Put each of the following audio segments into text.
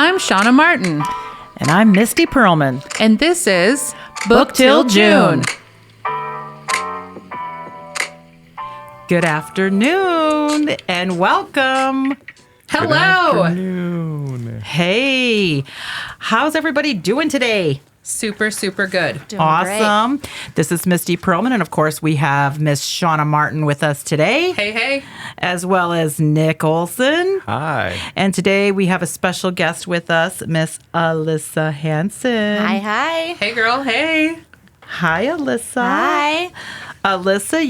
I'm Shawna Martin. And I'm Misty Perlman. And this is Book Till June. Good afternoon and welcome. Hello. Good afternoon. Hey, how's everybody doing today? Super, super good. Doing Awesome. This is Misty Perlman, and of course, we have Miss Shawna Martin with us today, Hey, hey. as well as Nick Olson. Hi. And today we have a special guest with us, Miss Alyssa Hansen. Hi. Hey, girl. Hey. Hi, Alyssa. Hi. Alyssa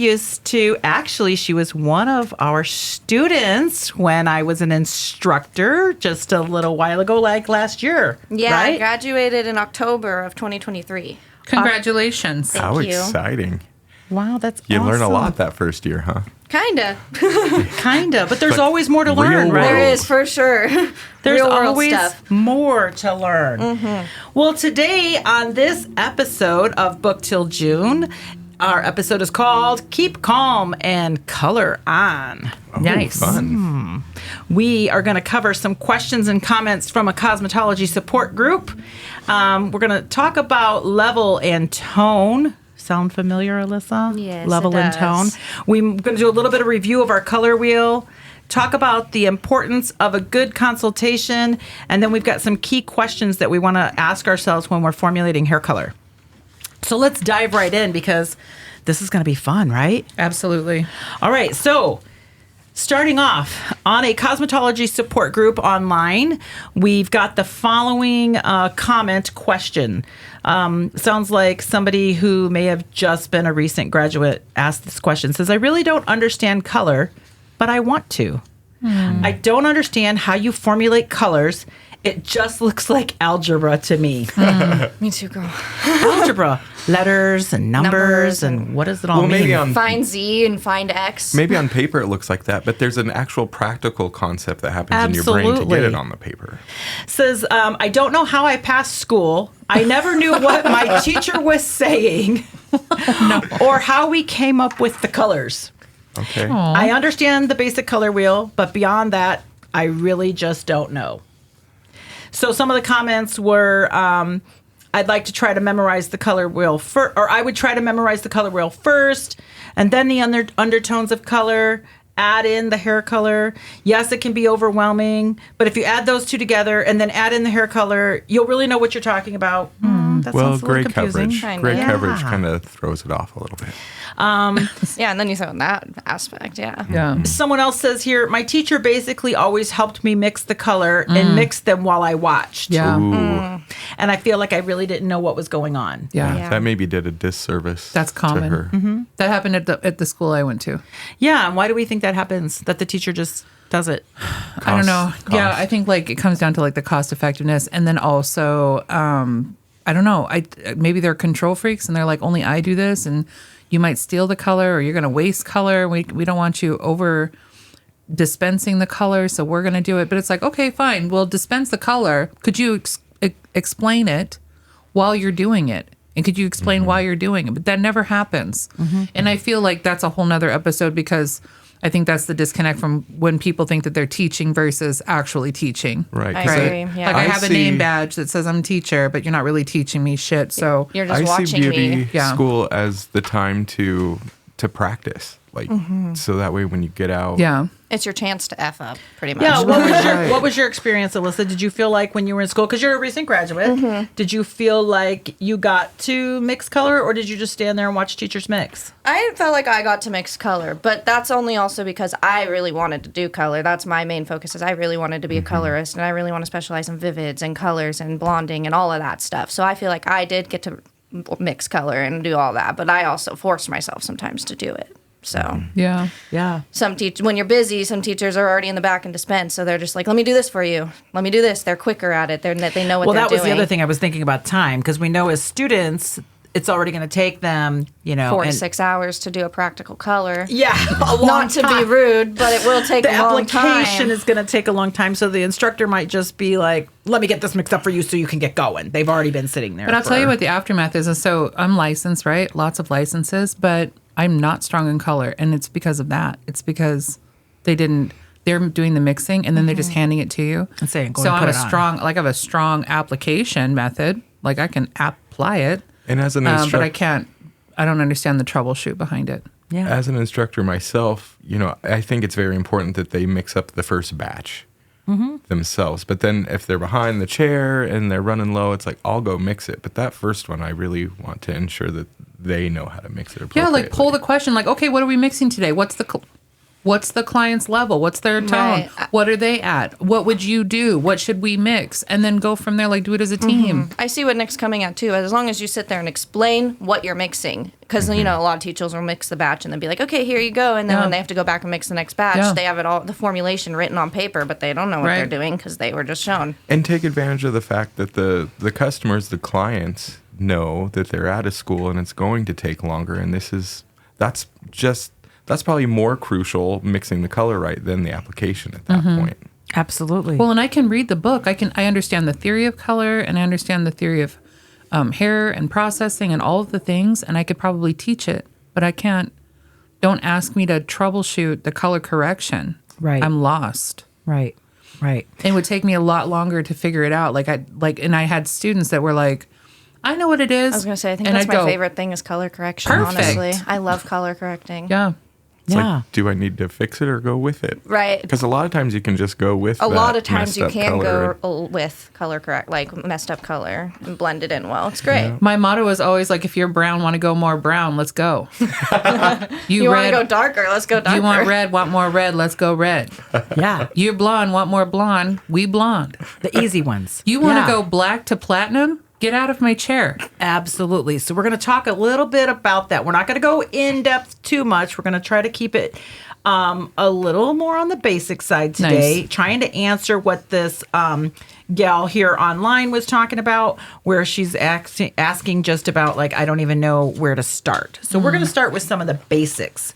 she was one of our students when I was an instructor just a little while ago, like last year. Yeah, I right? graduated in October of 2023. Congratulations. Thank How you. exciting. Wow, that's You awesome. learn a lot that first year, huh? Kinda. Kinda, but there's But always more to learn, real right? There world. is for sure. There's Real world always stuff. more to learn. Well, today on this episode of Book Till June, our episode is called Keep Calm and Color On. Oh, Nice. Fun. We are going to cover some questions and comments from a cosmetology support group. We're going to talk about level and tone. Sound familiar, Alyssa? Yes, Level it and does. tone. We're going to do a little bit of review of our color wheel, talk about the importance of a good consultation, and then we've got some key questions that we want to ask ourselves when we're formulating hair color. So let's dive right in because this is going to be fun, right? Absolutely. All right, so starting off on a cosmetology support group online, we've got the following comment question. Sounds like somebody who may have just been a recent graduate asked this question. Says, I really don't understand color, but I want to. I don't understand how you formulate colors. It just looks like algebra to me. Me too, girl. Algebra, letters and numbers, and what does it all Well, mean? maybe on Find Z and find X. paper it looks like that, but there's an actual practical concept that happens in your brain to Absolutely. get it on the paper. Says, I don't know how I passed school. I never knew what my teacher was saying or how we came up with the colors. Okay. I understand the basic color wheel, but beyond that, I really just don't know. So some of the comments were, I'd like to try to memorize the color wheel or I would try to memorize the color wheel first, and then the undertones of color, add in the hair color. Yes, it can be overwhelming, but if you add those two together and then add in the hair color, you'll really know what you're talking about. That Well, sounds a little gray confusing. coverage. Kinda. Gray Yeah. coverage kind of throws it off a little bit. Yeah, and then you throw in that aspect, yeah. Yeah. Someone else says here, my teacher basically always helped me mix the color and mix them while I watched. Yeah. Ooh. And I feel like I really didn't know what was going on. Yeah. Yeah. That maybe did a disservice. That's common. To her. That happened at the school I went to. Yeah, and why do we think that happens? That the teacher just does it? I don't know. Cost. Yeah, I think like it comes down to like the cost effectiveness, and then also I don't know. Maybe they're control freaks and they're like, only I do this, and you might steal the color or you're going to waste color. We don't want you over dispensing the color, so we're going to do it. But it's like, okay, fine. We'll dispense the color. Could you explain it while you're doing it? And could you explain why you're doing it? But that never happens. And I feel like that's a whole nother episode because I think that's the disconnect from when people think that they're teaching versus actually teaching. Right. I 'cause agree. Yeah. Like I have a name see- badge that says I'm a teacher, but you're not really teaching me shit. So You're just I see watching beauty me. Yeah. school as the time to practice. Like so that way when you get out. yeah. It's your chance to F up, pretty much. Yeah, Right. what was your experience, Alyssa? Did you feel like when you were in school, because you're a recent graduate, did you feel like you got to mix color, or did you just stand there and watch teachers mix? I felt like I got to mix color, but that's only also because I really wanted to do color. That's my main focus is I really wanted to be a colorist, and I really want to specialize in vivids and colors and blonding and all of that stuff. So I feel like I did get to mix color and do all that, but I also forced myself sometimes to do it. So Yeah. Yeah. when you're busy, some teachers are already in the back and dispense, so they're just like, "Let me do this for you. Let me do this." They're quicker at it. They know what Well, they're that was doing. the other thing I was thinking about time, because we know as students, it's already going to take them, 4 to and- 6 hours to do a practical color. Yeah, a long Not to be time. rude, but it will take The a long application time. is going to take a long time, so the instructor might just be like, let me get this mixed up for you so you can get going. They've already been sitting there. But I'll tell you what the aftermath is. And so I'm licensed, right? Lots of licenses, but I'm not strong in color. And it's because of that. It's because they didn't they're doing the mixing and then they're just handing it to you. And saying, "Go so and I'm put a it on." strong, like I have a strong application method. Like I can apply it, And as an but I instructor, can't. I don't understand the troubleshoot behind it. Yeah. as an instructor myself, I think it's very important that they mix up the first batch themselves. But then if they're behind the chair and they're running low, it's like, I'll go mix it. But that first one, I really want to ensure that they know how to mix it Yeah, appropriately. like pull the question, like, okay, what are we mixing today? What's the client's level? What's their tone? Right. What are they at? What would you do? What should we mix? And then go from there, like do it as a team. I see what Nick's coming at too. As long as you sit there and explain what you're mixing, because a lot of teachers will mix the batch and then be like, "Okay, here you go," and then Yeah. when they have to go back and mix the next batch, Yeah. they have it all the formulation written on paper, but they don't know what they're Right. doing because they were just shown. And take advantage of the fact that the customers, the clients, know that they're at a school and it's going to take longer. And that's probably more crucial, mixing the color right, than the application at that point. Absolutely. Well, and I can read the book. I understand the theory of color and I understand the theory of hair and processing and all of the things, and I could probably teach it, but I can't. Don't ask me to troubleshoot the color correction. Right. I'm lost. Right. It would take me a lot longer to figure it out. And I had students that were like, I know what it is. I was gonna say, I think and that's I'd my go, favorite thing is color correction. Perfect. Honestly, I love color correcting. Yeah. It's Yeah. like, do I need to fix it or go with it? Right. Because a lot of times you can just go with A that lot of times messed you up can color. go with color correct, like messed up color, and blend it in well. It's great. My motto is always like, if you're brown, want to go more brown, let's go. You want to go darker? Let's go darker. You want red, want more red, let's go red. Yeah. You're blonde, want more blonde, we blonde. The easy ones. You want to Yeah. go black to platinum? Get out of my chair. Absolutely. So we're going to talk a little bit about that. We're not going to go in depth too much. We're going to try to keep it a little more on the basic side today, Nice. trying to answer what this gal here online was talking about, where she's asking just about, like, I don't even know where to start. So we're going to start with some of the basics.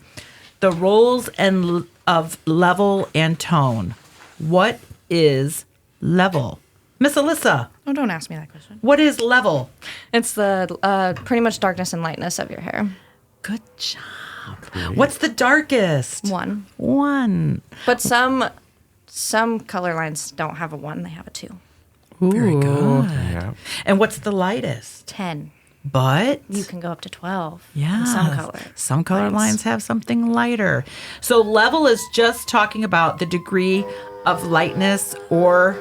The roles of level and tone. What is level? Miss Alyssa, Oh, don't ask me that question. what is level? It's the pretty much darkness and lightness of your hair. Good job. What's the darkest? One, One. but some color lines don't have a 1; they have a 2. Very good. Yeah. And what's the lightest? 10. But You can go up to 12. yeah, in some color. Some color lines have something lighter. So level is just talking about the degree of lightness or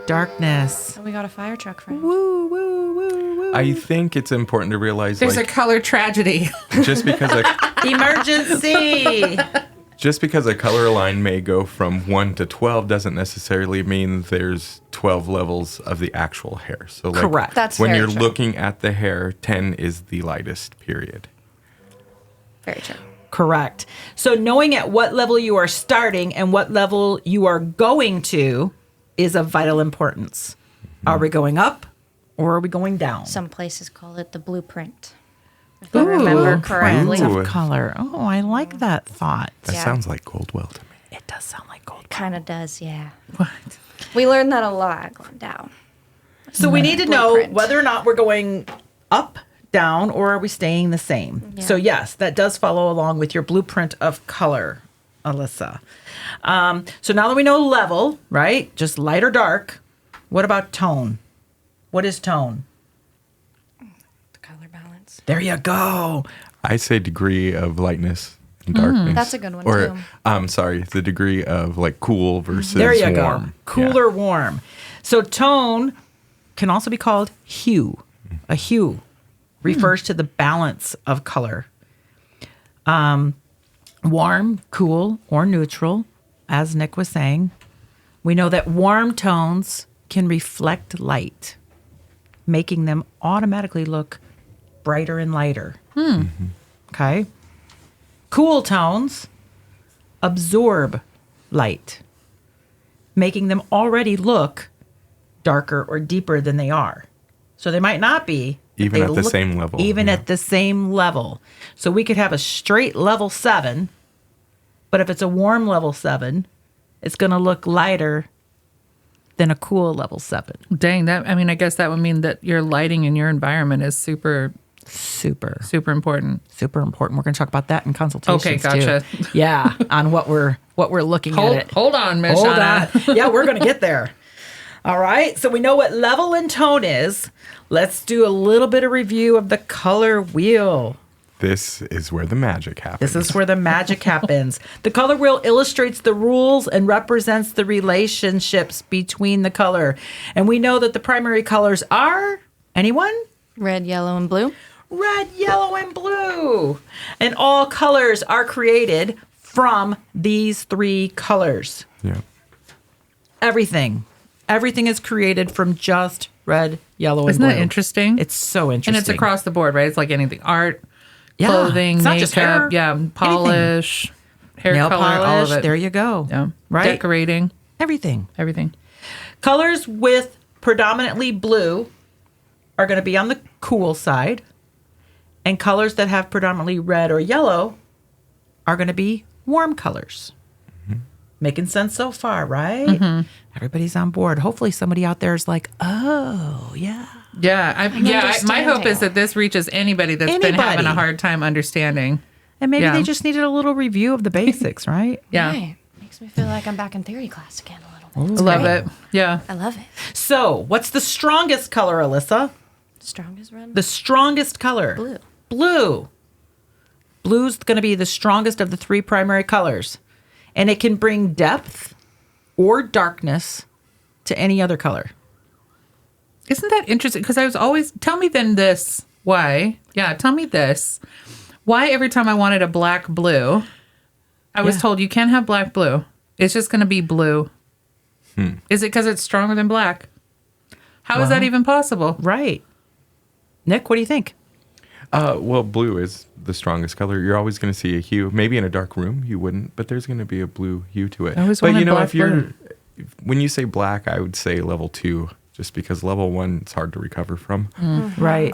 darkness. So we got a fire truck friend. Woo, woo, woo, woo. I think it's important to realize, There's like, a color tragedy. just because Emergency. just because a color line may go from 1 to 12 doesn't necessarily mean there's 12 levels of the actual hair. So, like, Correct. That's when very you're true. looking at the hair, 10 is the lightest, period. Very true. Correct. So knowing at what level you are starting and what level you are going to is of vital importance. Are we going up or are we going down? Some places call it the blueprint. If I remember correctly. Ooh. Of color. Oh, I like that thought. That Yeah. sounds like Goldwell to me. It does sound like gold. Kind of does, yeah. What? We learned that a lot going down. So we need to know Blueprint. whether or not we're going up, down, or are we staying the same. Yeah. So yes, that does follow along with your blueprint of color, Alyssa. So now that we know level, right? Just light or dark. What about tone? What is tone? The color balance. There you go. I say degree of lightness and darkness. That's a good one, or, too. I'm sorry, the degree of, like, cool versus There you warm. go. Cool Yeah. or warm. So tone can also be called hue. A hue refers to the balance of color. Warm, cool, or neutral, as Nick was saying. We know that warm tones can reflect light, making them automatically look brighter and lighter. Okay. Cool tones absorb light, making them already look darker or deeper than they are. So they might not be. but Even they at the look- same level, Even yeah. at the same level. So we could have a straight level 7, but if it's a warm level 7, it's going to look lighter than a cool level 7. Dang, I guess that would mean that your lighting in your environment is super Super important. Super important. We're going to talk about that in consultations. Okay, gotcha. Too. Yeah, on what we're looking at it. Hold on, Miss Hold Shawna. on. Yeah, we're going to get there. All right. So we know what level and tone is. Let's do a little bit of review of the color wheel. This is where the magic happens. This is where the magic happens. The color wheel illustrates the rules and represents the relationships between the color. And we know that the primary colors are, anyone? Red, yellow, and blue. Red, yellow, and blue. And all colors are created from these three colors. Yeah. Everything is created from just red, yellow, and Isn't blue. that interesting? It's so interesting. And it's across the board, right? It's like anything. Art, Yeah. clothing, It's not makeup, just hair. polish, hair Nail color, polish. all of it. There you go. Yeah. Right? Decorating, Everything. everything. Colors with predominantly blue are going to be on the cool side. And colors that have predominantly red or yellow are going to be warm colors. Making sense so far, right? Everybody's on board. Hopefully somebody out there is like, oh, yeah. Yeah, my hope understanding. is that this reaches anybody that's been Anybody. having a hard time understanding. And maybe Yeah. they just needed a little review of the basics, right? Yeah, Right. Makes me feel like I'm back in theory class again a little bit. I love it. Yeah, I love it. So, what's the strongest color, Alyssa? Strongest red. The strongest color? Blue. Blue. Blue's going to be the strongest of the three primary colors. And it can bring depth or darkness to any other color. isn't that interesting? Because I was always tell me then this why? Yeah, tell me this. Why every time I wanted a black blue, I was Yeah. told you can't have black blue. It's just going to be blue. Is it because it's stronger than black? How is that even possible? Right. Nick, what do you think? Well, blue is the strongest color. You're always going to see a hue. Maybe in a dark room you wouldn't, but there's going to be a blue hue to it. I always but wanted you know, black blue. when you say black, I would say level 2, just because level 1 it's hard to recover from. Right.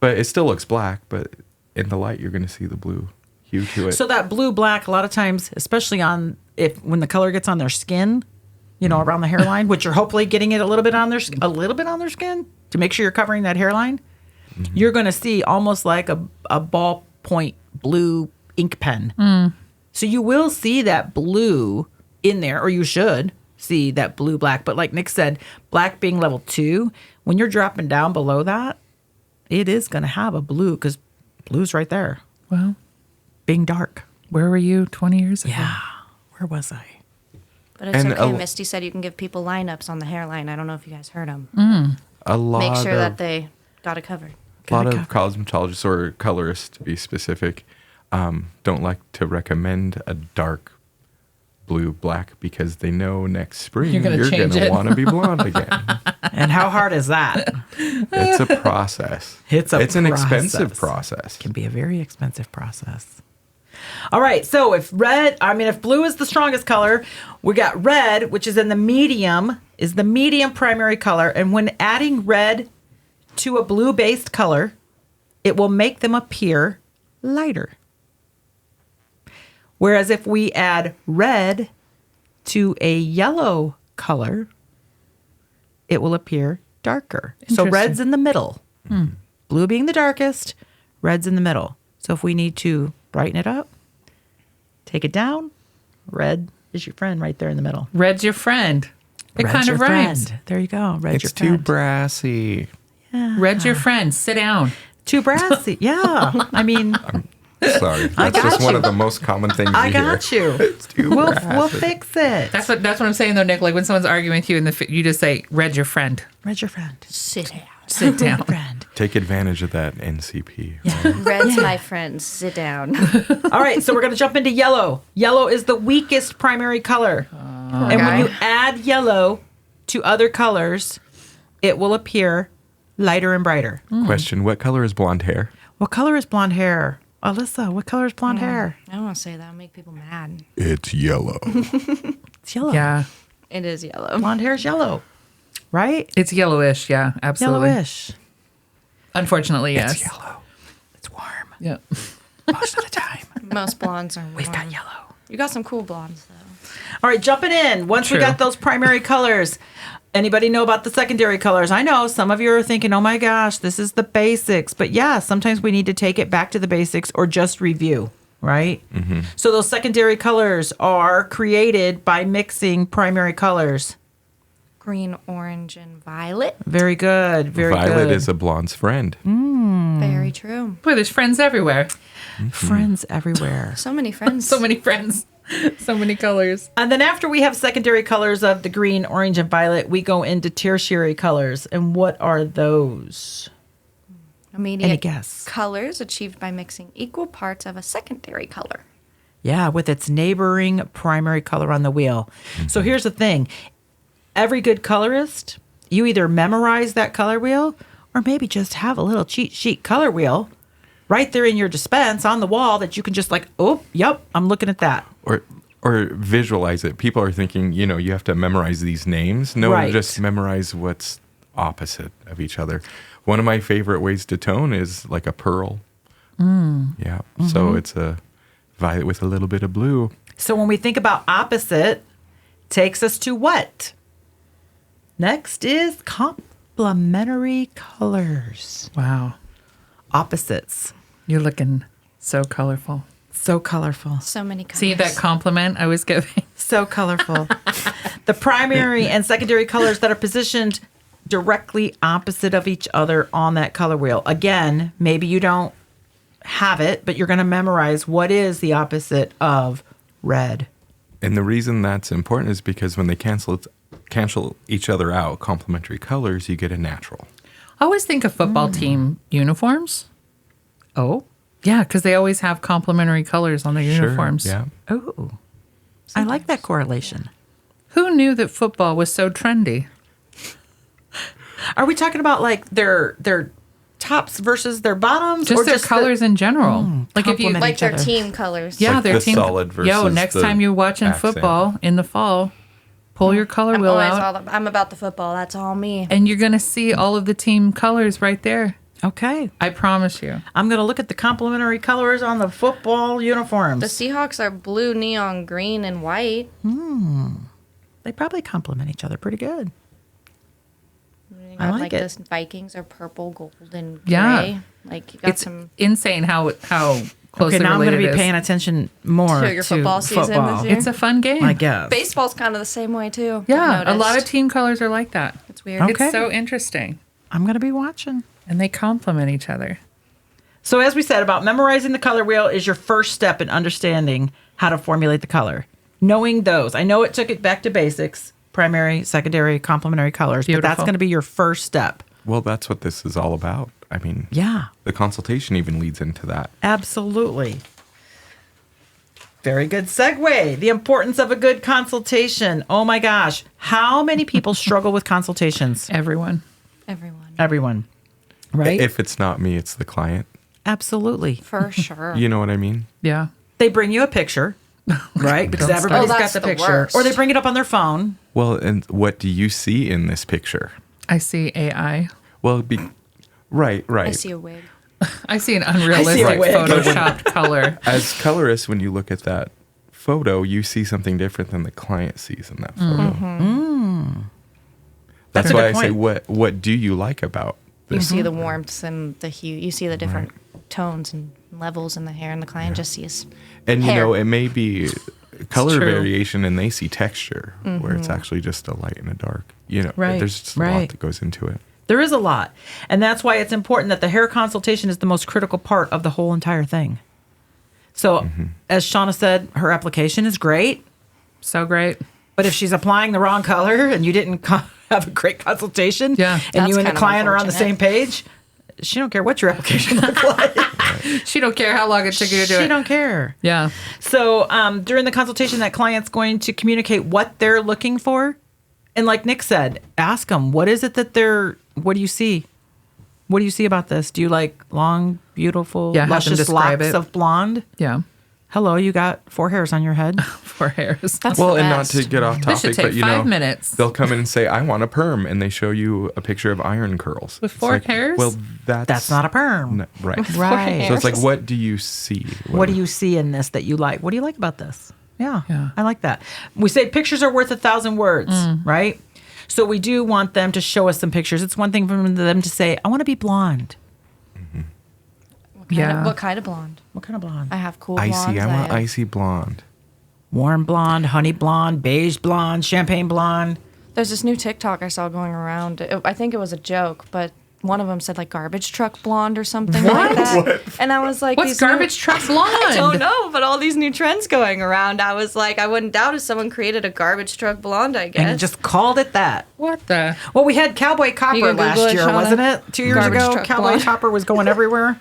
But it still looks black. But in the light, you're going to see the blue hue to it. So that blue black, a lot of times, especially when the color gets on their skin, around the hairline, which you're hopefully getting it a little bit on their skin to make sure you're covering that hairline, you're going to see almost like a ballpoint blue ink pen. So you will see that blue in there, or you should see that blue black. But like Nick said, black being level 2, when you're dropping down below that, it is going to have a blue because blue's right there, Well, being dark. where were you 20 years ago? Yeah. Where was I? But it's And okay. Misty said you can give people lineups on the hairline. I don't know if you guys heard them. a lot Make sure of, that they got it covered. a lot of cosmetologists or colorists, to be specific, don't like to recommend a dark blue black because they know next spring You're gonna change going to it. want to be blonde again. And how hard is that? It's a process. It's an expensive process. Can be a very expensive process. All right. So if blue is the strongest color, we got red, which is in the medium primary color. And when adding red to a blue based color, it will make them appear lighter. Whereas if we add red to a yellow color, it will appear darker. So Interesting. red's in the middle. Blue being the darkest, red's in the middle. So if we need to brighten it up, take it down, red is your friend right there in the middle. Red's your friend. It Red's kind your of rhymes. friend. There you go. Red's It's your too friend. brassy. Red's your friend. Sit down. Too brassy. Yeah. I mean, Sorry. That's got just one you. of the most common things you I hear. got you. It's too We'll brassy. fix it. That's what I'm saying though, Nick. Like when someone's arguing with you, and you just say, "Red's your friend." Red's your friend. Sit down. Sit down. Friend. Take advantage of that NCP. Red's my friend. Sit down. All right, so we're going to jump into yellow. Yellow is the weakest primary color. And when you add yellow to other colors, it will appear lighter and brighter. Question: what color is blonde hair? What color is blonde hair? Alyssa, what color is blonde hair? I don't want to say that. I'll make people mad. It's yellow. It's yellow. Yeah, It is yellow. Blonde hair is yellow, right? it's yellowish. Yeah, absolutely. Yellowish. Unfortunately, yes. It's yellow. It's warm Yeah. most of the time. Most blondes are We've got warm. yellow. You got some cool blondes though. All right, jumping in. Once we True. got those primary colors, Anybody know about the secondary colors? I know some of you are thinking, oh my gosh, this is the basics. But yeah, sometimes we need to take it back to the basics or just review, right? So those secondary colors are created by mixing primary colors. Green, orange, and violet. Very good. Very Violet good. is a blonde's friend. Very true. Boy, there's friends everywhere. Friends everywhere. So many friends. So many friends. So many colors. And then after we have secondary colors of the green, orange, and violet, we go into tertiary colors. And what are those? Immediate Any guess? colors achieved by mixing equal parts of a secondary color. Yeah, with its neighboring primary color on the wheel. So here's the thing. Every good colorist, you either memorize that color wheel or maybe just have a little cheat sheet color wheel right there in your dispense on the wall that you can just like, oh, yep, I'm looking at that. Or visualize it. People are thinking, you have to memorize these names. No, Right. just memorize what's opposite of each other. One of my favorite ways to tone is like a pearl. Yeah. So it's a violet with a little bit of blue. So when we think about opposite, takes us to what? Next is complementary colors. Wow. Opposites. You're looking so colorful. So colorful. So many colors. See that compliment I was giving? So colorful. The primary and secondary colors that are positioned directly opposite of each other on that color wheel. Again, maybe you don't have it, but you're going to memorize what is the opposite of red. And the reason that's important is because when they cancel each other out, complementary colors, you get a natural. I always think of football team uniforms. Oh. Yeah, because they always have complementary colors on their uniforms. Sure, yeah. Oh. I like that correlation. Who knew that football was so trendy? Are we talking about like their tops versus their bottoms? Just or their just colors in general. Like if you complement like each their other. team colors. yeah, Like their the team. solid versus Yo, next the time you're watching accent. football in the fall, pull your color I'm wheel always out, I'm about the football. That's all me. and you're gonna see all of the team colors right there. Okay. I promise you. I'm going to look at the complementary colors on the football uniforms. The Seahawks are blue, neon green, and white. They probably complement each other pretty good. You I got, like it. The Vikings are purple, gold, and Yeah. gray. Like you got It's some insane how closely Okay, now I'm going related to be it is. paying attention more To your football season this year? It's a fun game. I guess. baseball's kind of the same way too. Yeah, I've a lot of noticed. team colors are like that. It's weird. Okay. It's so interesting, I'm going to be watching. and they complement each other. So as we said, about memorizing the color wheel is your first step in understanding how to formulate the color. Knowing those. I know it took it back to basics, primary, secondary, complementary colors, but that's Beautiful. going to be your first step. Well, that's what this is all about. I mean, Yeah, the consultation even leads into that. absolutely. Very good segue. The importance of a good consultation. Oh my gosh. How many people struggle with consultations? Everyone. Everyone. Everyone. Right? If it's not me, it's the client. Absolutely. For sure. You know what I mean? Yeah. They bring you a picture, right? Because Don't everybody's start. Oh, got that's the the picture. worst. Or they bring it up on their phone. Well, and what do you see in this picture? I see AI. Well, right. I see a wig. I see an unrealistic a wig. photoshopped color. As colorists, when you look at that photo, you see something different than the client sees in that photo. That's a why good I say, point. what do you like about You this? see the warmth and the hue. You see the different tones and levels in the hair, and the client just sees. And hair. it may be color true. variation, and they see texture, where it's actually just a light and a dark. Right, There's just a lot right. that goes into it. There is a lot. And that's why it's important that the hair consultation is the most critical part of the whole entire thing. So, as Shawna said, her application is great. So great. But if she's applying the wrong color and you didn't have a great consultation, Yeah. and That's you and the kind of client are on the unfortunate. same page, she don't care what your application looks like. She don't care how long it took you to do She it. don't care. Yeah. So during the consultation, that client's going to communicate what they're looking for. And like Nick said, ask them, what is it that what do you see? What do you see about this? Do you like long, beautiful, Yeah, have them luscious describe locks it. of blonde? Yeah. Hello, you got 4 hairs on your head. For hairs. That's Well, the and not best. to get off This should topic, take but 5 minutes. they'll come in and say, "I want a perm," and they show you a picture of iron curls With It's 4 like, hairs? Well, that's Not a perm. No, right. Right. So it's like, what do you see? What do you see in this that you like? What do you like about this? Yeah, Yeah. I like that. We say pictures are worth 1,000 words, right? So we do want them to show us some pictures. It's one thing for them to say, I want to be blonde. What kind of blonde? What kind of blonde? I have cool Icy. blondes. I want have- icy blonde. Warm blonde, honey blonde, beige blonde, champagne blonde. There's this new TikTok I saw going around. I think it was a joke, but one of them said like garbage truck blonde or something like that. And I was like, What's these new- garbage truck blonde? I don't know, but all these new trends going around. I was like, I wouldn't doubt if someone created a garbage truck blonde, I guess. And just called it that. What the? Well, we had Cowboy Copper can Google last it, year, Shawna. wasn't it? 2 years Garbage ago, truck Cowboy blonde. Copper was going everywhere.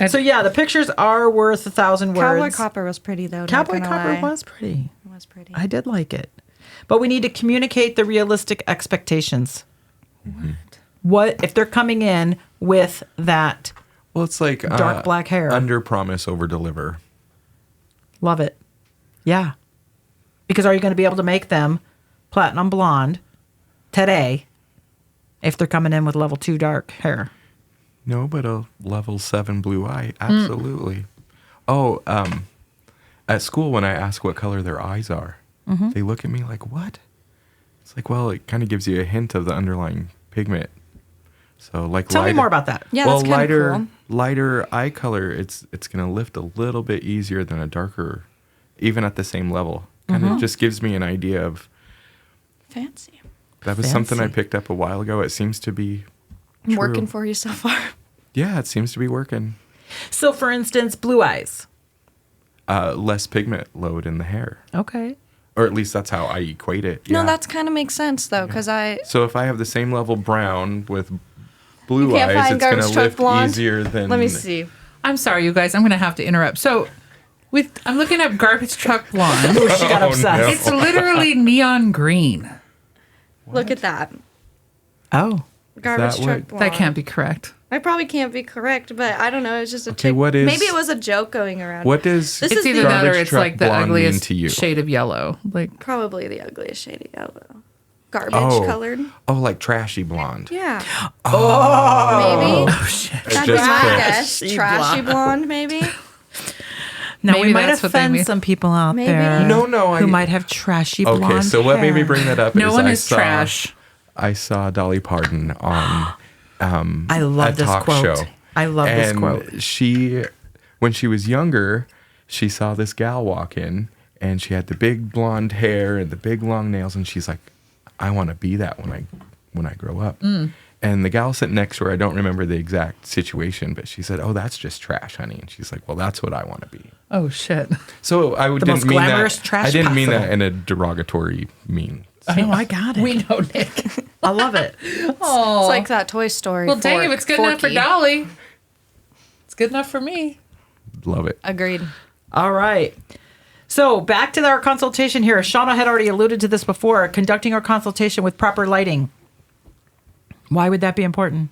So yeah, the pictures are worth 1,000 words. Cowboy Copper was pretty though. Cowboy not gonna Copper lie. was pretty. It was pretty. I did like it. But we need to communicate the realistic expectations. What if they're coming in with that? Well, it's like Dark black hair. Under promise, over deliver. Love it. Yeah. Because are you going to be able to make them platinum blonde today if they're coming in with level 2 dark hair? No, but a level 7 blue eye, absolutely. Oh, at school when I ask what color their eyes are, they look at me like, "What?" It's like, well, it kind of gives you a hint of the underlying pigment. So, like, Tell me more about that. Yeah, well, that's kind lighter, of cool. lighter eye color, it's gonna lift a little bit easier than a darker, even at the same level. Kind of just gives me an idea of. Fancy. That was something I Fancy. picked up a while ago. It seems to be true. Working for you so far. Yeah, it seems to be working. So, for instance, blue eyes. Less pigment load in the hair, Okay. or at least that's how I equate it. No, yeah. that's kind of makes sense though, because So if I have the same level brown with blue You can't eyes, find it's going garbage to truck lift blonde? easier than. let me see. I'm sorry, you guys. I'm going to have to interrupt. So, I'm looking at garbage truck blonde. She got obsessed. no. It's literally neon green. Look at that. Oh. Garbage that truck what- blonde. That can't be correct. I probably can't be correct, but I don't know. It's just a Okay, what is- maybe it was a joke going around. What does This It's is either the- that or garbage it's truck like the blonde mean ugliest to you? shade of yellow. Like, Probably the ugliest shade of yellow. Garbage Oh. colored. Oh, like trashy blonde. Yeah. Oh. Maybe. It That'd be just my clicked. guess. Trashy blonde, maybe. Now, Maybe we might that's what they offend mean. some people out Maybe. there No, who might have trashy blonde Okay, so what made me hair. bring that up no is one I is saw, trash. I saw Dolly Parton on I love a this talk quote. show. I love this And quote. she, when she was younger, she saw this gal walk in, and she had the big blonde hair and the big long nails, and she's like, "I want to be that when I grow up." And the gal sitting next to her, I don't remember the exact situation, but she said, "Oh, that's just trash, honey." And she's like, "Well, that's what I want to be." Oh, shit. So I didn't most mean glamorous that. trash I didn't mean that possible. in a derogatory mean. Oh, I got it. We know, Nick. I love it. Oh. It's like that Toy Story. Well, dang, if it's good enough for Forky. Dolly, it's good enough for me. Love it. Agreed. All right. So back to our consultation here. Shawna had already alluded to this before. Conducting our consultation with proper lighting. Why would that be important?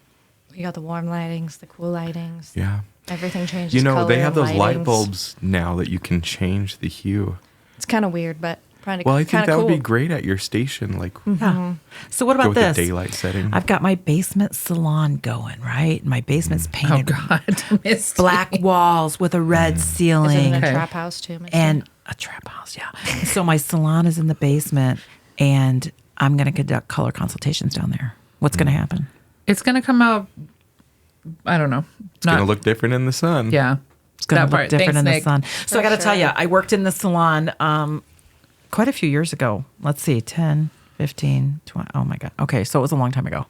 You got the warm lightings, the cool lightings. Yeah. Everything changes. You know, color they have and those light lightings. bulbs now that you can change the hue. It's kind of weird, but kind of Well, I think that cool. would be great at your station. Like, Yeah. So what go about with this? the daylight setting. I've got my basement salon going, right? My basement's Oh, painted God. Misty. black walls with a red Is it ceiling. in a Okay. trap house too? Misty? And a trap house, yeah. So my salon is in the basement, and I'm going to conduct color consultations down there. What's going to happen? It's going to come out, I don't know. It's going to look different in the sun. Yeah. It's going That to look part. different Thanks, in the Nick. sun. So I For got to tell sure. you, I worked in the salon quite a few years ago. Let's see, 10, 15, 20. Oh my God. Okay, so it was a long time ago.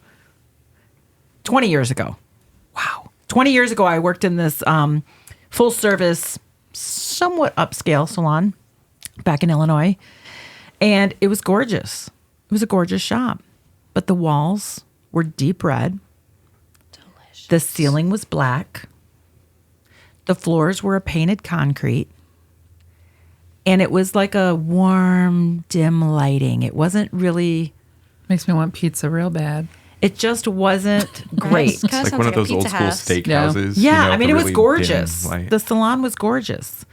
20 years ago. Wow. 20 years ago, I worked in this full service, somewhat upscale salon back in Illinois. And it was gorgeous. It was a gorgeous shop. But the walls were deep red. Delicious. The ceiling was black. The floors were a painted concrete. And it was like a warm, dim lighting. It wasn't really, Makes me want pizza real bad. it just wasn't great. Kinda It's like sounds one of like a those old pizza school house. steakhouses. Yeah, you know, I mean, the it was really gorgeous. dim light. The salon was gorgeous.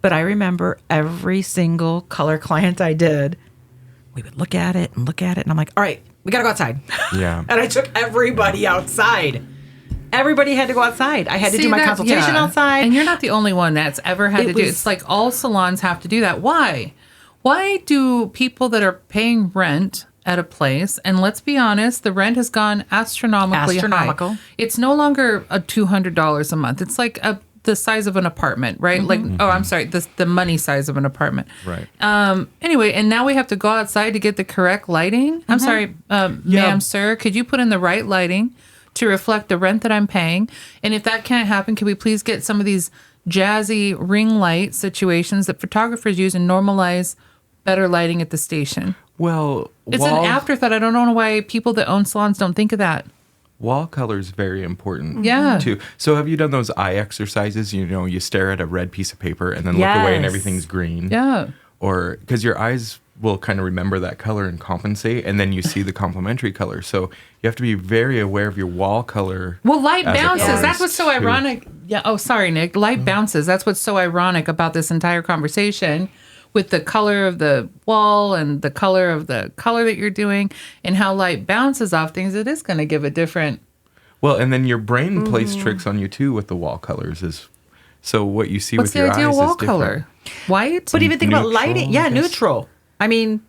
But I remember every single color client I did, we would look at it. And I'm like, all right, we got to go outside. Yeah. And I took everybody outside. Everybody had to go outside. I had to do my consultation outside. And you're not the only one that's ever had It to do it. was- It's like all salons have to do that. Why? Why do people that are paying rent at a place, and let's be honest, the rent has gone astronomically Astronomical. high. It's no longer a $200 a month. It's like the size of an apartment, right? Like, I'm sorry, the money size of an apartment. Right. Anyway, and now we have to go outside to get the correct lighting. I'm sorry, ma'am, sir, could you put in the right lighting to reflect the rent that I'm paying? And if that can't happen, can we please get some of these jazzy ring light situations that photographers use and normalize better lighting at the station? Well, It's an afterthought. I don't know why people that own salons don't think of that. wall color is very important. Yeah. Too. So have you done those eye exercises? You know, you stare at a red piece of paper and then look away and Yes. everything's green. Yeah. Or because your eyes will kind of remember that color and compensate, and then you see the complementary color. So you have to be very aware of your wall color. Well, light as it bounces. comes That's what's so to- ironic. Yeah. Oh, sorry, Nick. Light bounces. That's what's so ironic about this entire conversation with the color of the wall and the color of the color that you're doing and how light bounces off things. It is going to give a different. Well, and then your brain plays tricks on you too with the wall colors. So what you see What's with the your ideal eyes wall is different. color? White? But even think about Neutral, lighting. Yeah, I guess. neutral. I mean,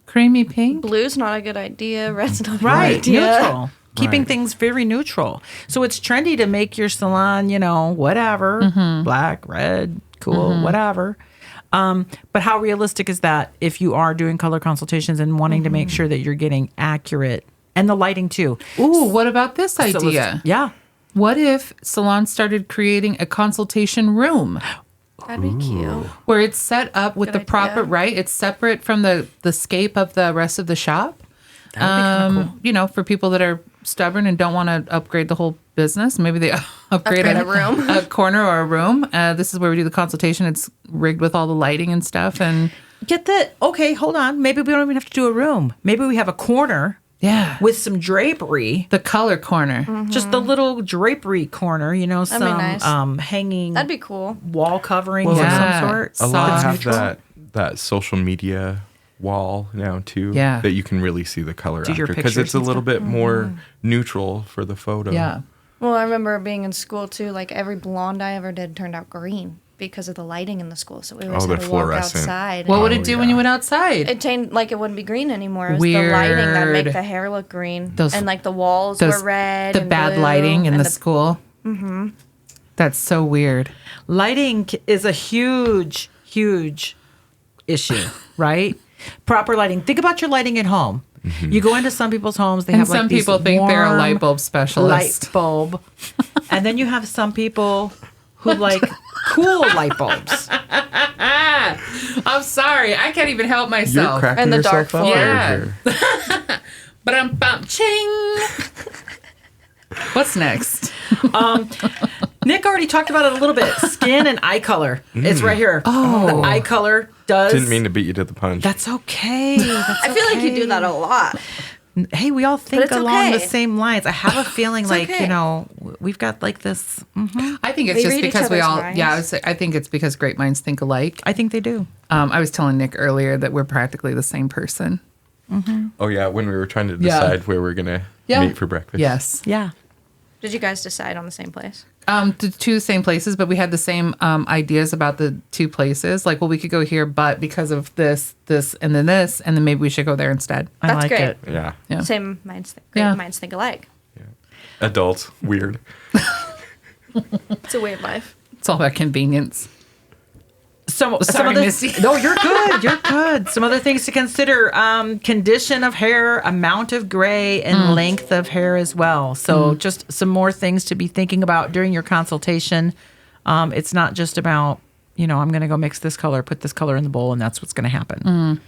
Creamy pink? Blue's not a good idea. Red's not a right, good idea. neutral. Keeping Right. things very neutral. So it's trendy to make your salon, you know, whatever, black, red, cool, whatever. But how realistic is that if you are doing color consultations and wanting to make sure that you're getting accurate and the lighting too? Ooh, what about this So let's- idea? yeah. What if salons started creating a consultation room That'd be cute. where it's set up with Good the proper, idea. right? It's separate from the scape of the rest of the shop. That would be kinda cool. You know, for people that are stubborn and don't want to upgrade the whole business, maybe they upgrade Upgrade a room. a corner or a room. This is where we do the consultation. It's rigged with all the lighting and stuff. And Get the, okay, hold on. Maybe we don't even have to do a room. Maybe we have a corner yeah, with some drapery. the color corner. Just the little drapery corner, you know, That'd be nice. some hanging That'd be cool. wall coverings Well, of yeah. some sort. A lot Soft have neutral. that social media wall now too. Yeah. That you can really see the color Do your after because pictures it's a and little stuff. bit more neutral for the photo. Yeah. Well, I remember being in school too. Like every blonde I ever did turned out green because of the lighting in the school. So we always Oh, had the to walk fluorescent. outside. What would Oh, it do when yeah. you went outside? It changed, like it wouldn't be green anymore. It was the lighting that Weird. make the hair look green, Those- and like the walls were red. The and bad blue, lighting in and the school. Mm-hmm. That's so weird. Lighting is a huge, huge issue, right? Proper lighting. Think about your lighting at home. You go into some people's homes, they And have like some these people think they're a warm light bulb specialist. light bulb. And then you have some people who like cool light bulbs. I'm sorry, I can't even help You're myself. cracking And the yourself dark up over floor. here. But I'm bum ching. What's next? Nick already talked about it a little bit. Skin and eye color. It's right here. Oh, the eye color does. Didn't mean to beat you to the punch. That's okay. That's I feel like you okay. do that a lot. Hey, we all think it's along the okay. same lines. I have a feeling like, okay. you know, we've got like this. I think it's They just read each because we other's all. minds. Yeah, I think it's because great minds think alike. I think they do. I was telling Nick earlier that we're practically the same person. Oh yeah, when we were trying to Yeah. decide where we're gonna meet for breakfast. Yes. Yeah. Did you guys decide on the same place? To two same places, but we had the same ideas about the two places. Like, well, we could go here, but because of this, and then maybe we should go there instead. I That's like great. it. Yeah. Yeah. Same minds. Great Yeah. minds think alike. Adults, weird. It's a weird life. It's all about convenience. Some Sorry, other, Misty. No, you're good. You're good. Some other things to consider: condition of hair, amount of gray, and length of hair as well. So, just some more things to be thinking about during your consultation. It's not just about, you know, I'm going to go mix this color, put this color in the bowl, and that's what's going to happen.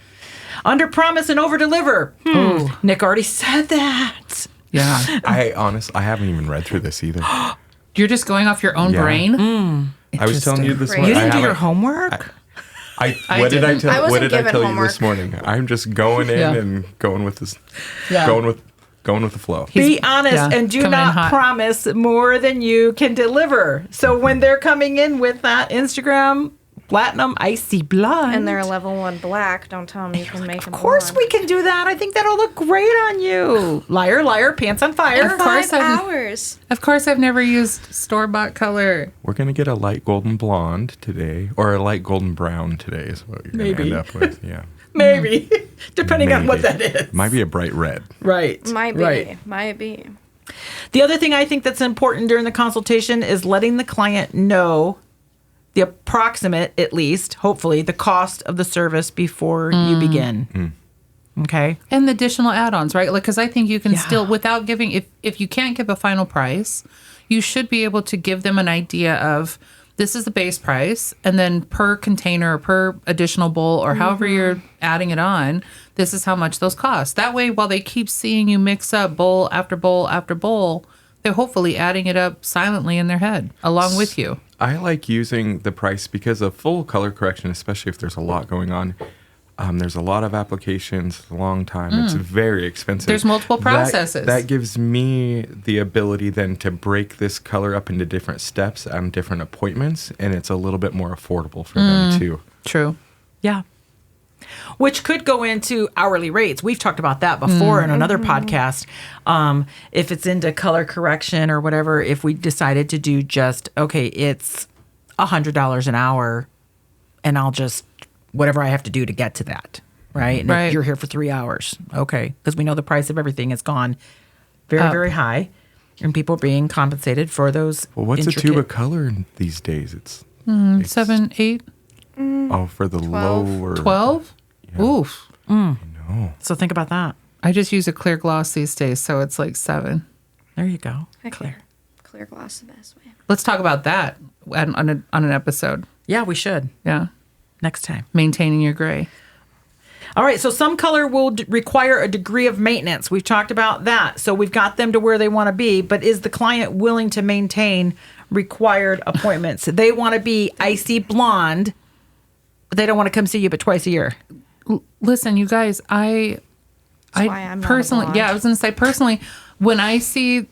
Under promise and over deliver. Nick already said that. Yeah. I haven't even read through this either. You're just going off your own Yeah. brain. I was telling you this Great. morning. You didn't I do your haven't- homework. What did I didn't. tell? I What wasn't did I given tell you homework. this morning? I'm just going in Yeah. and going with this, Yeah. going with the flow. Be honest yeah, and do coming in not hot. promise more than you can deliver. So when they're coming in with that Instagram platinum icy blonde, And they're a level 1 black. Don't tell them you can make them. of course we can do that. I think that'll look great on you. Liar, liar, pants on fire. Of course 5 I've- hours. Of course, I've never used store-bought color. We're gonna get a light golden blonde today, or a light golden brown today is what you're gonna Maybe. end up with. Yeah. Maybe. Depending on what Maybe. that is. Might be a bright red. Right. Might be. Right. Might be. The other thing I think that's important during the consultation is letting the client know the approximate, at least, hopefully, the cost of the service before you begin. Okay. And the additional add-ons, right? Like, because I think you can Yeah. still, without giving, if you can't give a final price, you should be able to give them an idea of this is the base price, and then per container, per additional bowl, or however you're adding it on, this is how much those cost. That way, while they keep seeing you mix up bowl after bowl after bowl, they're hopefully adding it up silently in their head along with you. I like using the price because a full color correction, especially if there's a lot going on, there's a lot of applications, a long time. It's very expensive. There's multiple processes. That gives me the ability then to break this color up into different steps on different appointments, and it's a little bit more affordable for them too. True. Yeah. Which could go into hourly rates. We've talked about that before in another podcast. If it's into color correction or whatever, if we decided to do just, okay, it's $100 an hour and I'll just, whatever I have to do to get to that, right? And Right. you're here for 3 hours. Okay. Because we know the price of everything has gone very, very high and people are being compensated for those. Well, what's a tube intricate- of color these days? It's 7, 8, for the 12. lower 12? Oof. No. So think about that. I just use a clear gloss these days, so it's like 7. There you go. Clear gloss the best way. Let's talk about that on an episode. Yeah, we should Yeah. next time. Maintaining your gray. All right, so some color will require a degree of maintenance. We've talked about that. So we've got them to where they want to be, but is the client willing to maintain required appointments? They want to be icy blonde, but they don't want to come see you but twice a year. Listen, you guys, why I'm not a personally, blonde. yeah, I was going to say personally, when I see,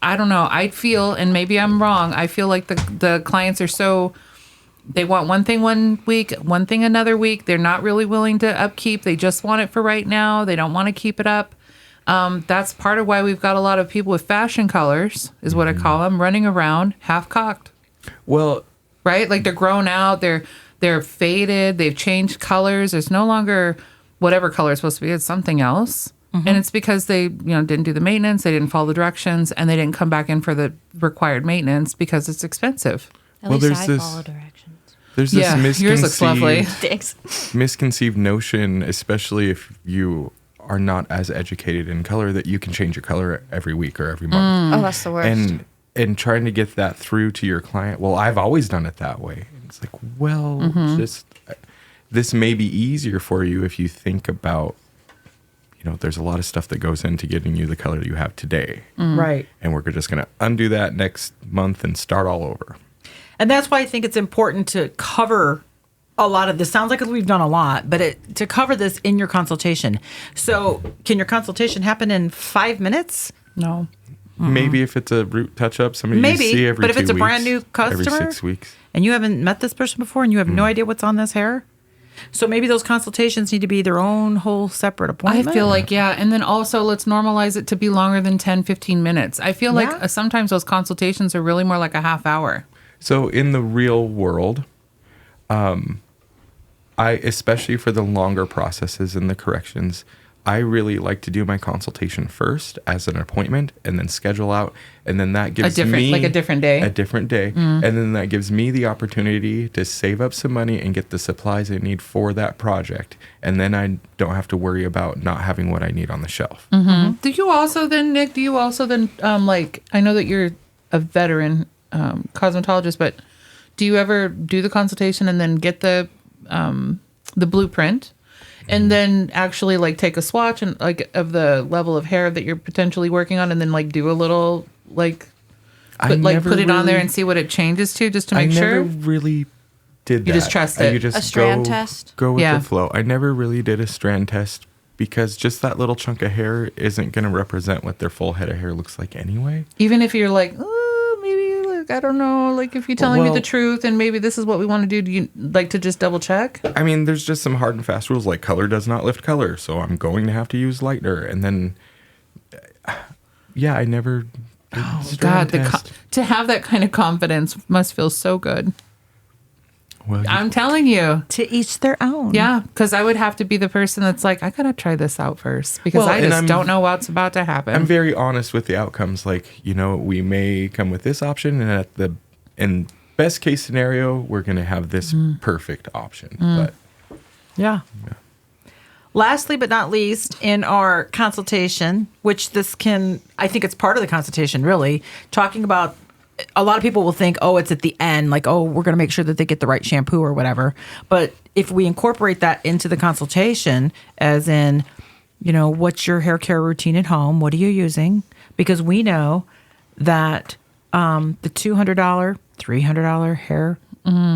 I don't know, I feel, and maybe I'm wrong, I feel like the clients are so, they want one thing one week, one thing another week. They're not really willing to upkeep. They just want it for right now. They don't want to keep it up. That's part of why we've got a lot of people with fashion colors, is what I call them, running around half cocked, Well, right? Like they're grown out, they're faded, they've changed colors. There's no longer whatever color it's supposed to be, it's something else. And it's because they, didn't do the maintenance, they didn't follow the directions, and they didn't come back in for the required maintenance because it's expensive. At Well, least there's I this- follow directions. there's this Yeah, yours looks lovely. Thanks. misconceived notion, especially if you are not as educated in color, that you can change your color every week or every month. Oh, that's the worst. And trying to get that through to your client, well, I've always done it that way. It's like, well, just this may be easier for you if you think about, there's a lot of stuff that goes into getting you the color that you have today. Right. And we're just going to undo that next month and start all over. And that's why I think it's important to cover a lot of this. Sounds like we've done a lot, but to cover this in your consultation. So can your consultation happen in 5 minutes? No. Maybe if it's a root touch-up, somebody Maybe, you see every but if 2 it's a brand weeks, new customer? every 6 weeks. And you haven't met this person before and you have no idea what's on this hair? So maybe those consultations need to be their own whole separate I appointment? feel like, yeah. And then also let's normalize it to be longer than 10, 15 minutes. I feel like Yeah. sometimes those consultations are really more like a half hour. So in the real world, especially for the longer processes and the corrections, I really like to do my consultation first as an appointment and then schedule out. And then that gives me like a different day. a different day. And then that gives me the opportunity to save up some money and get the supplies I need for that project. And then I don't have to worry about not having what I need on the shelf. Do you also then, Nick, I know that you're a veteran cosmetologist, but do you ever do the consultation and then get the blueprint and then actually take a swatch and of the level of hair that you're potentially working on and then do a little put it on there and see what it changes to just to make I sure? never really did that. You just trust it. You just A strand test? Go with Yeah. the flow. I never really did a strand test because just that little chunk of hair isn't going to represent what their full head of hair looks like anyway. Even if you're maybe I don't know, if you're telling me Well- the truth and maybe this is what we want to do you like to just double check? I mean, there's just some hard and fast rules, like color does not lift color, so I'm going to have to use lightener. And then, I never did Oh strand God, test. to have that kind of confidence must feel so good. Well, I'm telling you. To each their own. Yeah, because I would have to be the person that's like, I gotta try this out first because Well, I and just don't know what's about to happen. I'm very honest with the outcomes. Like, we may come with this option, and in best case scenario, we're going to have this perfect option. But Yeah. Lastly, but not least, in our consultation, which I think it's part of the consultation, really, talking about, a lot of people will think, oh, it's at the end, like, oh, we're going to make sure that they get the right shampoo or whatever. But if we incorporate that into the consultation, as in, what's your hair care routine at home? What are you using? Because we know that the $200, $300 hair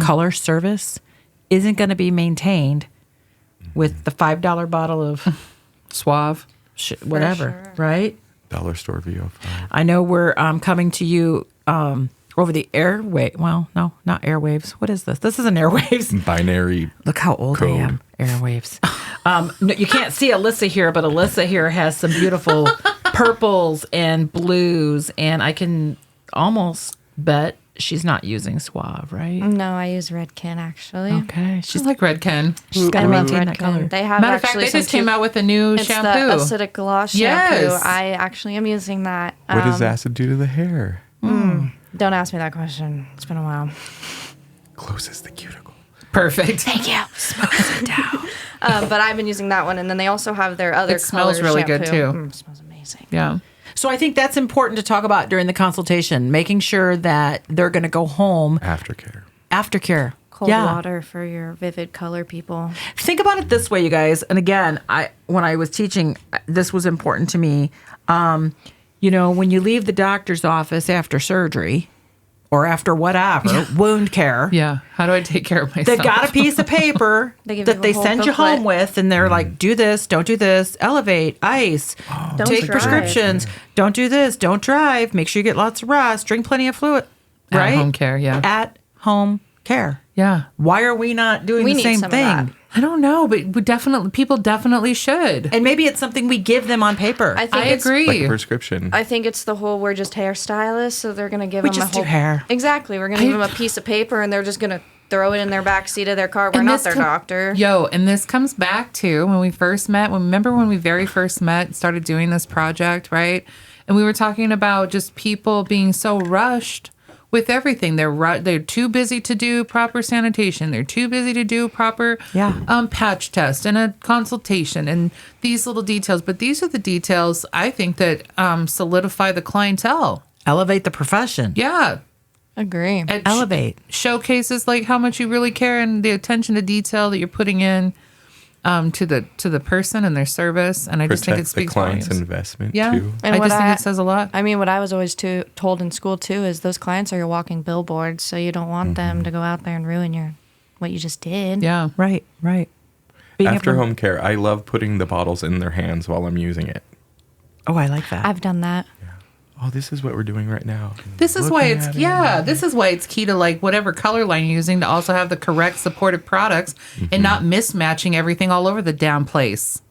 color service isn't going to be maintained with the $5 bottle of Suave. whatever, sure. right? dollar store VO5. I know we're coming to you over the airway. Well, no, not airwaves. What is this? This isn't airwaves. Binary. Look how old I am. Airwaves. No, you can't see Alyssa here, but Alyssa here has some beautiful purples and blues, and I can almost bet she's not using Suave, right? No, I use Redken actually. Okay, She's like Redken. she's got I to love maintain that Redken. color. They have Matter of fact, actually they some just came out with a new it's shampoo. the acidic gloss shampoo. Yes. I actually am using that. What does acid do to the hair? Don't ask me that question. It's been a while. Closes the cuticle. Perfect. Thank you. Smooth it down. But I've been using that one, and then they also have their other. It smells color really good, shampoo. too. It smells amazing. Yeah. So I think that's important to talk about during the consultation, making sure that they're going to go home Aftercare. aftercare. Cold water for your vivid color people. Think about it this way, you guys. And again, when I was teaching, this was important to me. When you leave the doctor's office after surgery or after whatever, wound care, Yeah. How do I take care of myself? they've got a piece of paper They give that you a they whole send you booklet. home with, and they're like, do this, don't do this, elevate, ice, Don't take drive. prescriptions, don't do this, don't drive, make sure you get lots of rest, drink plenty of fluid. Right? At home care, yeah. At home care. Yeah. Why are we not doing We the need same some of thing? that. I don't know, but people definitely should. And maybe it's something we give them on paper. I think I it's, agree. Like a prescription. I think it's the whole we're just hairstylists, so they're gonna give We them just a do whole hair. Exactly, we're gonna give them a piece of paper, and they're just gonna throw it in their back seat of their car. We're And not this their com- doctor. And this comes back to when we first met. Remember when we very first met, started doing this project, right? And we were talking about just people being so rushed with everything. They're too busy to do proper sanitation. They're too busy to do proper patch test and a consultation and these little details. But these are the details I think that solidify the clientele. Elevate the profession. Yeah. Agree. It Elevate. showcases like how much you really care and the attention to detail that you're putting in to the person and their service. And I just think it Protect the speaks client's volumes. investment Yeah. too. And I what just think it says a lot. I mean, what I was always told in school too is those clients are your walking billboards, so you don't want them to go out there and ruin what you just did. Yeah. Right. Being After able- home care, I love putting the bottles in their hands while I'm using it. Oh, I like that. I've done that. Oh, this is what we're doing right now. This is why Looking it's at it. this is why it's key to like whatever color line you're using to also have the correct supportive products and not mismatching everything all over the damn place.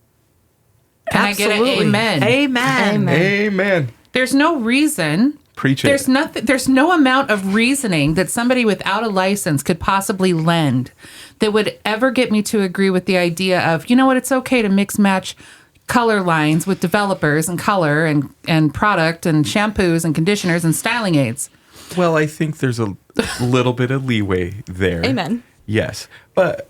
Can I get an amen? Amen. Amen. There's no reason. Preach it. There's no amount of reasoning that somebody without a license could possibly lend that would ever get me to agree with the idea of, you know what, it's okay to mix match color lines with developers and color and product and shampoos and conditioners and styling aids. Well, I think there's a little bit of leeway there. Amen. Yes. But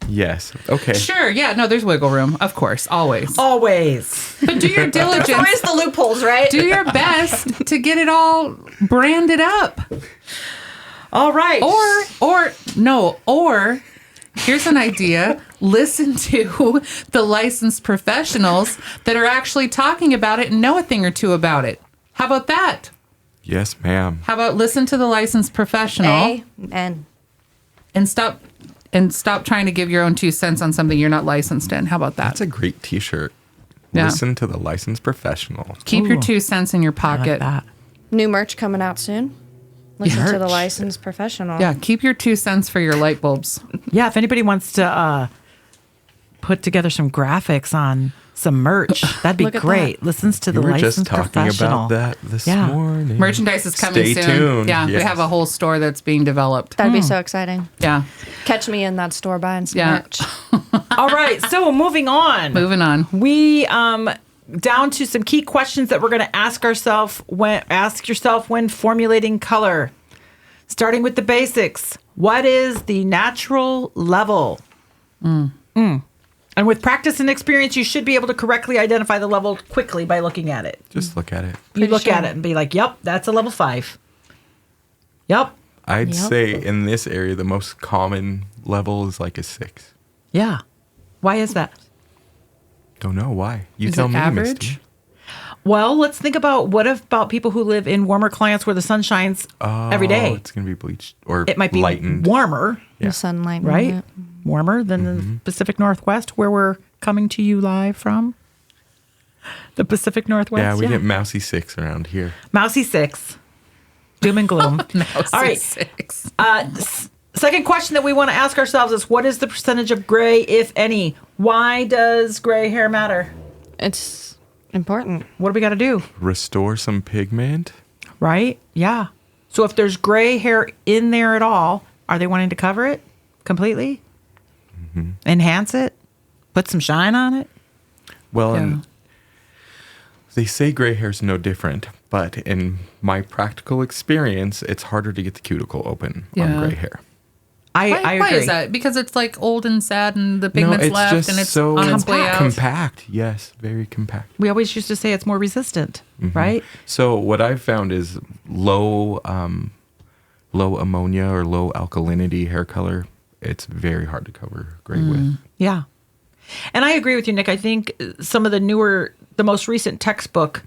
yes. Okay. Sure, yeah, no, there's wiggle room, of course, always. Always. But do your diligence. Always the loopholes, right? Do your best to get it all branded up. All right. Or here's an idea. Listen to the licensed professionals that are actually talking about it and know a thing or two about it. How about that? Yes, ma'am. How about listen to the licensed professional Amen. and stop trying to give your own 2 cents on something you're not licensed in. How about that? That's a great T-shirt. Yeah. Listen to the licensed professional. Keep your Ooh. 2 cents in your I like pocket. that. New merch coming out soon. Listen to the Merch. licensed professional. Yeah, keep your 2 cents for your light bulbs. Yeah, if anybody wants to put together some graphics on some merch. That'd be Look at great. Listens to the We were licensed just talking professional. about that this Yeah. morning. Merchandise is coming Stay soon. tuned. Yeah, we Yes. have a whole store that's being developed. That'd be so exciting. Yeah. Catch me in that store buying some Yeah. merch. All right, so moving on. Moving on. We down to some key questions that we're going to ask yourself when formulating color. Starting with the basics. What is the natural level? And with practice and experience, you should be able to correctly identify the level quickly by looking at it. Just look at it. You look sure. at it and be like, "Yep, that's a level 5." Yep. I'd Yep. say in this area, the most common level is like a 6. Yeah. Why is that? Don't know why. You Is tell it me, average? Misty. Well, let's think about about people who live in warmer climates where the sun shines every day. It's going to be bleached or It might be lightened. warmer, Yeah. The sunlight. right? Warmer than the Pacific Northwest, where we're coming to you live from. The Pacific Northwest. Yeah, we get mousy 6 around here. Mousy 6. Doom and gloom. All right. 6. Second question that we want to ask ourselves is, what is the percentage of gray, if any? Why does gray hair matter? It's important. What do we got to do? Restore some pigment. Right? Yeah. So if there's gray hair in there at all, are they wanting to cover it completely? Enhance it? Put some shine on it? Well, Yeah. and they say gray hair's no different, but in my practical experience, it's harder to get the cuticle open Yeah. on gray hair. I Why agree. is that? Because it's like old and sad and the pigment's it's left just and it's so on its way out. compact. Yes, very compact. We always used to say it's more resistant, right? So what I've found is low ammonia or low alkalinity hair color. It's very hard to cover gray with. Yeah. And I agree with you, Nick. I think some of the most recent textbook,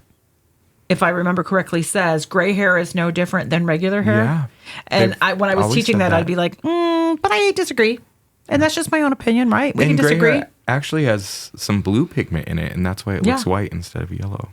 if I remember correctly, says gray hair is no different than regular hair. Yeah. And They've when I was always teaching said that, I'd be like, but I disagree. And that's just my own opinion, right? We can And gray disagree. hair actually has some blue pigment in it, and that's why it looks white instead of yellow.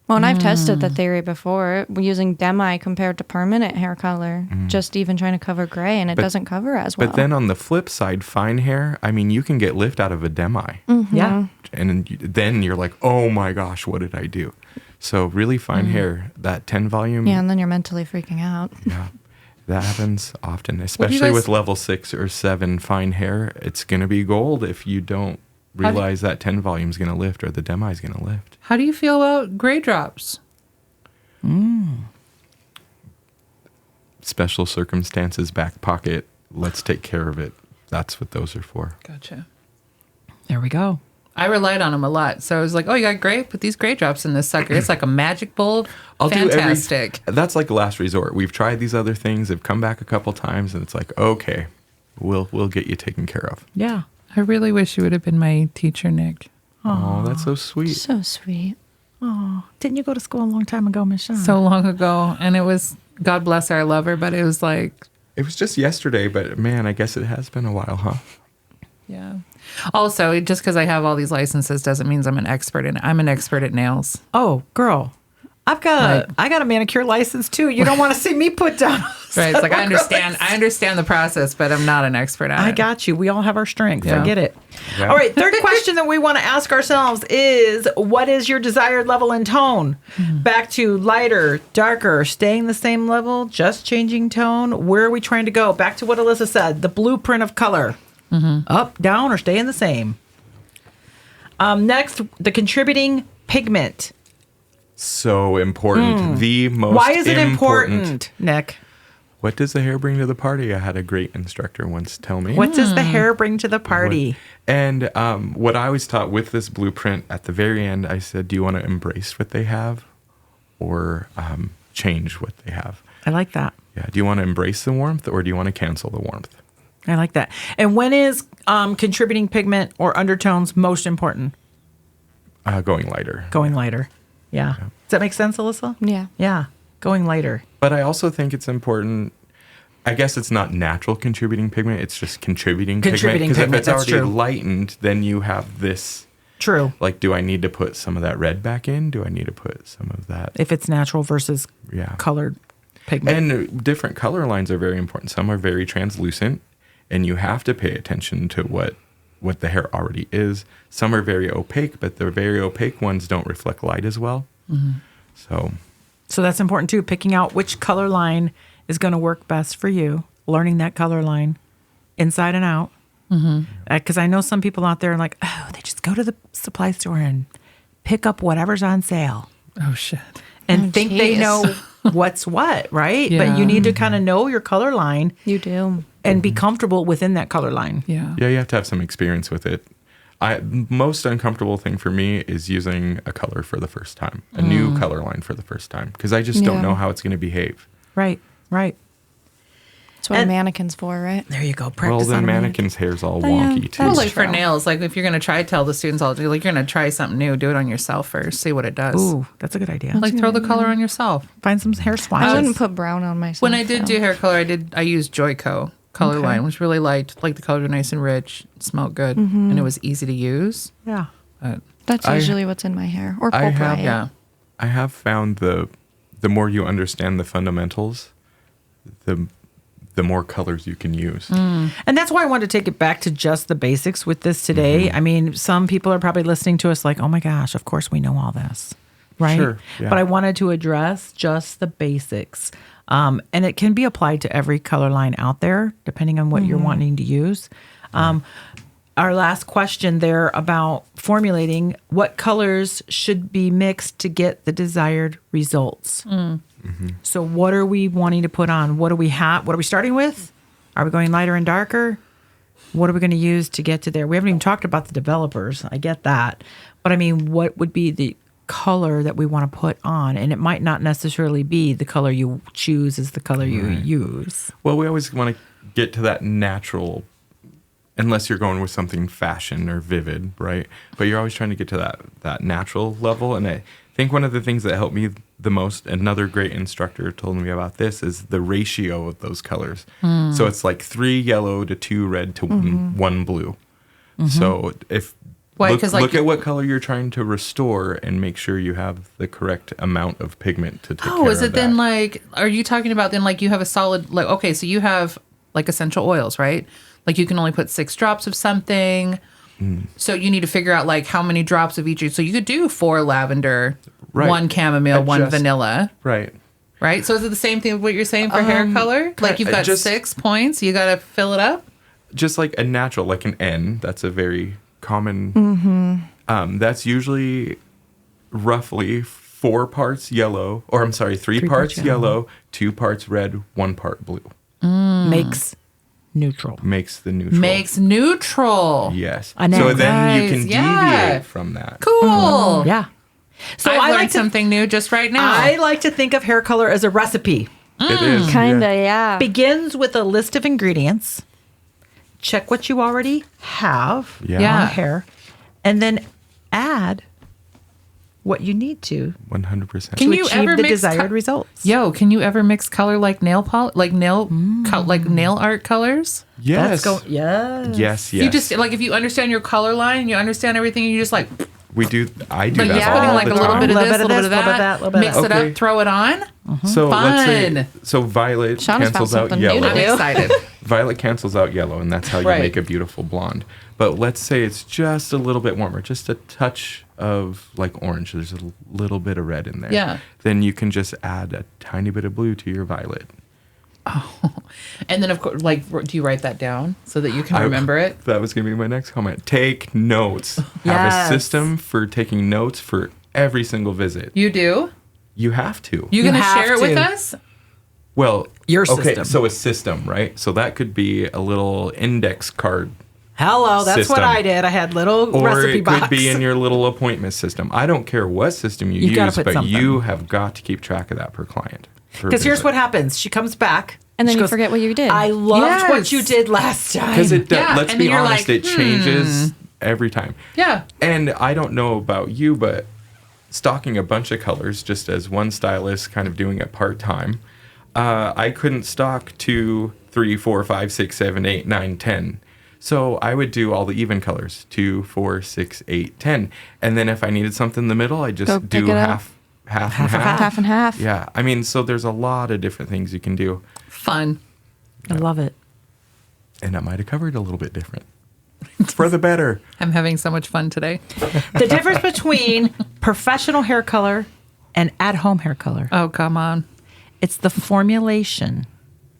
Well, and I've tested the theory before using demi compared to permanent hair color, just even trying to cover gray, and it doesn't cover as well. But then on the flip side, fine hair, I mean, you can get lift out of a demi. Yeah. And then you're like, oh my gosh, what did I do? So really fine hair, that 10 volume, yeah, and then you're mentally freaking out. yeah, that happens often, do you especially guys- with level 6 or 7 fine hair. It's going to be gold if you don't realize that 10 volume is going to lift or the demi is going to lift. How do you feel about gray drops? Special circumstances, back pocket, let's take care of it. That's what those are for. Gotcha. There we go. I relied on them a lot. So I was like, oh, you got gray? Put these gray drops in this sucker. It's like a magic bowl. Fantastic. That's like last resort. We've tried these other things. They've come back a couple times, and it's like, okay, we'll get you taken care of. Yeah. I really wish you would have been my teacher, Nick. Oh, that's so sweet. So sweet. Didn't you go to school a long time ago, Michelle? So long ago. And it was, God bless her, I love her, but it was like, It was just yesterday, but man, I guess it has been a while, huh? yeah. Also, just because I have all these licenses doesn't mean I'm an expert in it. I'm an expert at nails. Oh, girl. I got a manicure license too. You don't want to see me put down. Right. It's like I understand the process, but I'm not an expert at it. I got you. We all have our strengths. I Yeah. get it. Yeah. All right. Third question that we want to ask ourselves is, what is your desired level and tone? Back to lighter, darker, staying the same level, just changing tone. Where are we trying to go? Back to what Alyssa said, the blueprint of color. Up, down, or staying the same. Next, the contributing pigment. So important. The most Why is it important, Nick? What does the hair bring to the party? I had a great instructor once tell me. What does the hair bring to the party? And what I was taught with this blueprint at the very end, I said, do you want to embrace what they have or change what they have? I like that. Yeah. Do you want to embrace the warmth or do you want to cancel the warmth? I like that. And when is contributing pigment or undertones most important? Going lighter. Going lighter. Yeah. Does that make sense, Alyssa? Yeah. Yeah. Going lighter. But I also think it's important. I guess it's not natural contributing pigment. It's just contributing pigment. Contributing Because if pigment, it's that's already true. lightened, then you have this. True. Like, do I need to put some of that red back in? Do I need to put some of that? If it's natural versus Yeah. colored pigment. And different color lines are very important. Some are very translucent, and you have to pay attention to what what the hair already is. Some are very opaque, but the very opaque ones don't reflect light as well. So that's important too, picking out which color line is going to work best for you, learning that color line inside and out. Because I know some people out there are like, oh, they just go to the supply store and pick up whatever's on sale Oh shit. and think they geez. know what's what, right? Yeah. But you need to kind of know your color line You do. and be comfortable within that color line. Yeah. yeah, you have to have some experience with it. Most uncomfortable thing for me is using a color for the first time, a new color line for the first time, because I just don't Yeah. know how it's going to behave. Right. That's what And- a mannequin's for, right? There you go. Well, Practice the on a mannequin's hair's all Oh, yeah. wonky too. Well, That's like for true. nails, like if you're gonna tell the students all do, like you're gonna try something new, do it on yourself first, see what it does. Ooh, that's a good idea. Like throw the color on yourself. Find some hair swatches. I wouldn't put brown on myself. When I did though. do hair color, I used Joico color Okay. line, which really liked, like the colors were nice and rich, smelled good, and it was easy to use. Yeah. But That's I- usually what's in my hair. Or I pulp have- riot. yeah, I have found the more you understand the fundamentals, the more colors you can use. And that's why I wanted to take it back to just the basics with this today. I mean, some people are probably listening to us like, oh my gosh, of course we know all this. Right. Sure, yeah. But I wanted to address just the basics. And it can be applied to every color line out there, depending on what you're wanting to use. Our last question there about formulating what colors should be mixed to get the desired results. So what are we wanting to put on? What do we have? What are we starting with? Are we going lighter and darker? What are we going to use to get to there? We haven't even talked about the developers. I get that. But I mean, what would be the color that we want to put on? And it might not necessarily be the color you choose is the color you use. Well, we always want to get to that natural, unless you're going with something fashion or vivid, right? But you're always trying to get to that natural level. And I think one of the things that helped me the most, another great instructor told me about this, is the ratio of those colors. So it's like 3 yellow to 2 red to 1 blue. So if Why? look, 'Cause, like, look at what color you're trying to restore and make sure you have the correct amount of pigment to take care of Oh, is it then that. like, are you talking about then like you have a solid, like, okay, so you have like essential oils, right? Like you can only put 6 drops of something. So you need to figure out like how many drops of each. So you could do 4 lavender, Right. 1 chamomile, 1 Adjust. vanilla, Right. right? So is it the same thing with what you're saying for hair color? Like you've got just- 6 points, you got to fill it up? Just like a natural, like an N, that's a very common. That's usually roughly 4 parts yellow, or I'm sorry, 3 parts yellow, 2 parts red, 1 part blue. Makes neutral. Makes the neutral. Makes neutral. Yes. I know. So then you can Nice, yeah. deviate from that. Cool. Yeah. So I've I learned like to something new just right now. I like to think of hair color as a recipe. It is. Kinda, yeah. yeah. Begins with a list of ingredients. Check what you already have Yeah. Yeah. on hair, and then add what you need to 100%. Can to you achieve ever the mix desired results. Yo, can you ever mix color like nail like nail art colors? Yes. Yes. Yes, yes. You just like if you understand your color line, you understand everything, and you just like we do. I do like that yeah, all putting like the a little time. bit of Little this, bit a of little bit of this, little bit of that, that, little bit of mix that. it Okay. up, throw it on. So let's Fun. say violet Shawna's found cancels out something new to yellow. I'm do. excited. Violet cancels out yellow, and that's how you Right. make a beautiful blonde. But let's say it's just a little bit warmer, just a touch of like orange. There's a little bit of red in there. Yeah. Then you can just add a tiny bit of blue to your violet. And then of course, like, do you write that down so that you can remember it? That was going to be my next comment. Take notes. Have Yes. a system for taking notes for every single visit. You do. You have to. You You gonna have share it with to. us? Well, Your okay, system. so a system, right? So that could be a little index card, Hello, that's System. what I did. I had little or recipe it box. could be in your little appointment system. I don't care what system you You gotta use, put but something. you have got to keep track of that per client. Because here's what happens. She comes back. And then she you goes, forget what you did. I loved what Yes. you did last time. Because it does. Yeah, Let's and be then you're honest, like, it changes every time. Yeah. And I don't know about you, but stocking a bunch of colors just as one stylist kind of doing it part time, I couldn't stock 2, 3, 4, 5, 6, 7, 8, 9, 10. So I would do all the even colors 2, 4, 6, 8, 10. And then if I needed something in the middle, I Go just pick do it up. half and Half and half. half and half. Yeah. I mean, so there's a lot of different things you can do. Fun. I love it. And that might have covered a little bit different. for the better. I'm having so much fun today. The difference between professional hair color and at-home hair color. Oh, come on. It's the formulation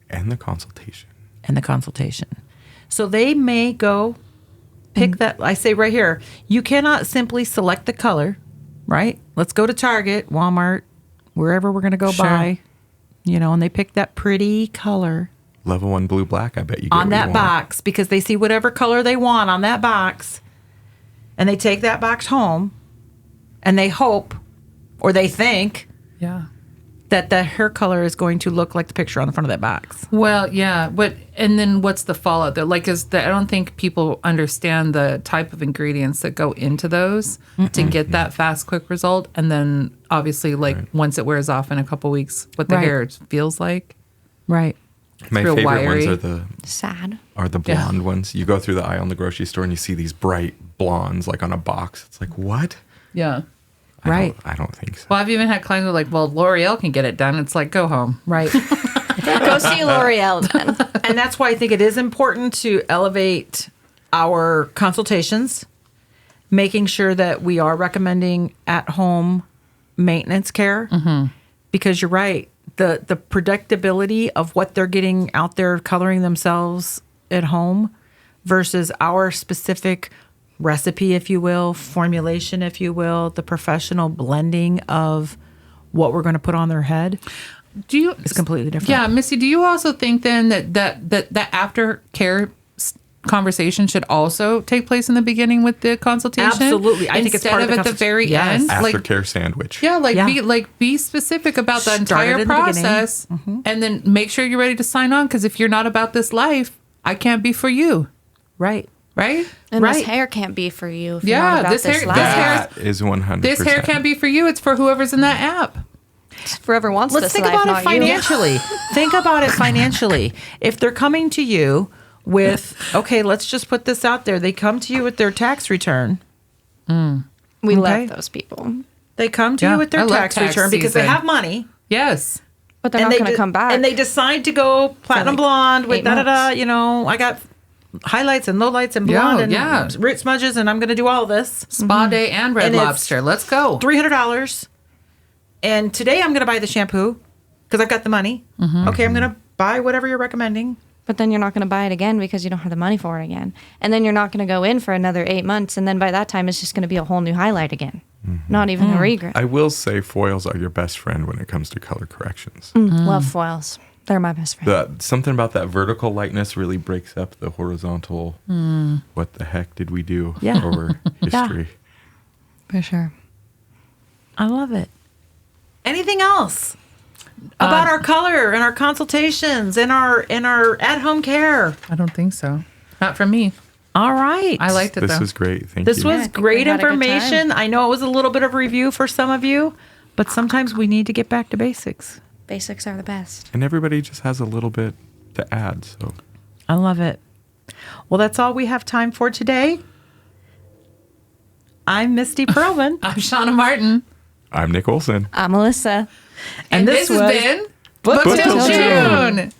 And the consultation. and the consultation. So they may go pick that. I say right here, you cannot simply select the color, right? Let's go to Target, Walmart, wherever we're going to go Sure. buy, and they pick that pretty color Level 1 blue black, I bet you get on what you that want. box because they see whatever color they want on that box. And they take that box home and they hope or they think Yeah. that the hair color is going to look like the picture on the front of that box. Well, yeah, and then what's the fallout there? Like, I don't think people understand the type of ingredients that go into those to get that fast, quick result. And then obviously, like, once it wears off in a couple weeks, what the Right. hair feels like. Right. My real favorite wiry. ones Sad. are the blonde ones. You go through the aisle in the grocery store and you see these bright blondes like on a box. It's like, what? Yeah. Right. I don't think so. Well, I've even had clients who are like, well, L'Oreal can get it done. It's like, go home. Right. Go see L'Oreal then. And that's why I think it is important to elevate our consultations, making sure that we are recommending at-home maintenance care. Because you're right. The predictability of what they're getting out there coloring themselves at home versus our specific recipe, if you will, formulation, if you will, the professional blending of what we're going to put on their head. It's completely different. Yeah, Misty, do you also think then that aftercare conversation should also take place in the beginning with the consultation? Absolutely. I think it's part of the at the very Yes. end. Aftercare sandwich. Yeah, Yeah. be specific about the Start it entire in the beginning. process, and then make sure you're ready to sign on. Because if you're not about this life, I can't be for you, Right. right? And Right. this hair can't be for you if Yeah, you're not about this this, hair- life. this hair- That is 100%. This hair can't be for you. It's for whoever's in that app. Forever wants Let's this think life, about it not you. financially. Think about it financially. If they're coming to you with, okay, let's just put this out there. They come to you with their tax return. We Okay. love those people. They come to Yeah, you with their I love tax tax return because they season. have money. Yes. But they're and not they going to de- come back. And they decide to go platinum like blonde with 8 da-da-da, months. I got highlights and lowlights and blonde and yeah. root smudges and I'm going to do all this. Spa day and Red And it's Lobster. Let's go. $300. And today I'm going to buy the shampoo because I've got the money. Okay, I'm going to buy whatever you're recommending. But then you're not going to buy it again because you don't have the money for it again. And then you're not going to go in for another 8 months. And then by that time, it's just going to be a whole new highlight again. Not even a regret. I will say foils are your best friend when it comes to color corrections. Love foils. They're my best friend. Something about that vertical lightness really breaks up the horizontal. What the heck did we do Yeah. over history? For sure. I love it. Anything else about our color and our consultations and our at-home care? I don't think so. Not for me. All right. I liked it This though. was great. Thank This you. was I think great we had a good information. time. I know it was a little bit of a review for some of you, but sometimes we need to get back to basics. Basics are the best. And everybody just has a little bit to add. So I love it. Well, that's all we have time for today. I'm Misty Perlman. I'm Shawna Martin. I'm Nick Olson. I'm Alyssa. And this has was been Book Book Till Till June. June.